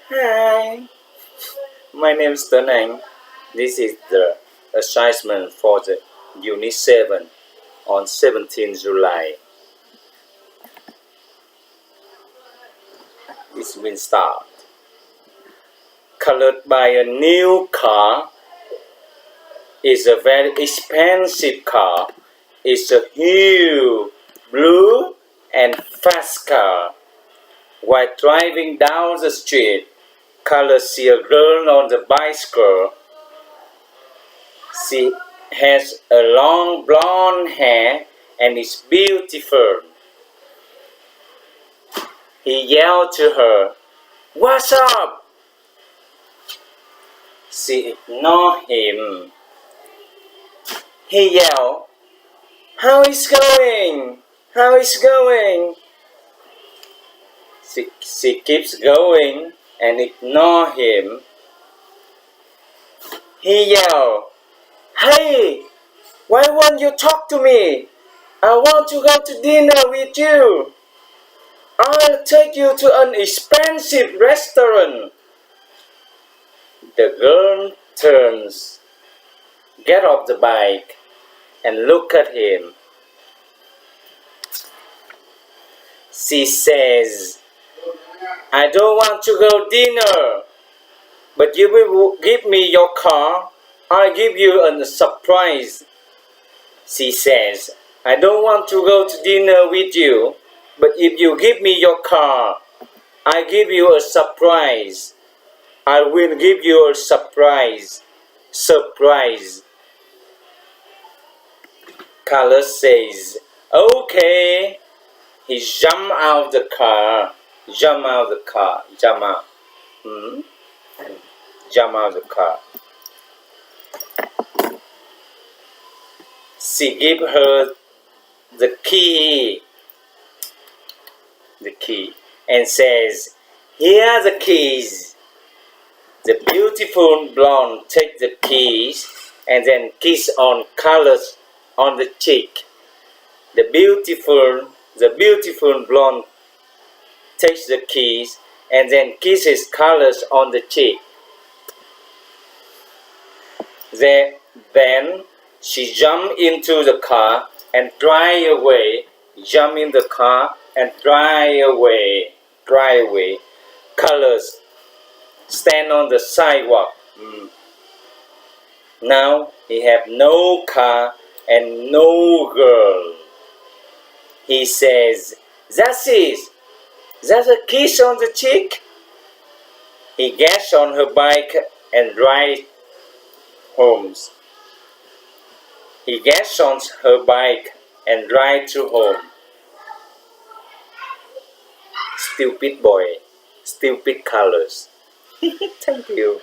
Hi, my name is Tuấn. This is the assignment for the Unit 7 on 17 July. It's been start. Colored by a new car. It's a very expensive car. It's a huge, blue and fast car. While driving down the street, Color see a girl on the bicycle. She has a long blonde hair and is beautiful. He yelled to her, "What's up?" She ignored him. He yelled, "How is going? How is going?" She keeps going and ignored him. He yelled, "Hey, why won't you talk to me? I want to go to dinner with you. I'll take you to an expensive restaurant." The girl turns, get off the bike, and look at him. She says, "I don't want to go dinner, but you will give me your car. I'll give you a surprise." She says, "I don't want to go to dinner with you, but if you give me your car, I'll give you a surprise. I will give you a surprise. Surprise." Carlos says, "Okay." He jumped out the car. Jump out the car. Jump out. Jump out the car. She gave her the key. The key. And says, "Here are the keys." The beautiful blonde takes the keys and then kiss on Carlos on the cheek. The beautiful blonde takes the keys and then kisses Carlos on the cheek. Then she jumped into the car and drive away. Jump in the car and drive away. Drive away. Carlos stand on the sidewalk. Now he have no car and no girl. He says, "That's it. That's a kiss on the cheek." He gets on her bike and drives home. He gets on her bike and drives to home. Stupid boy. Stupid colors. Thank you.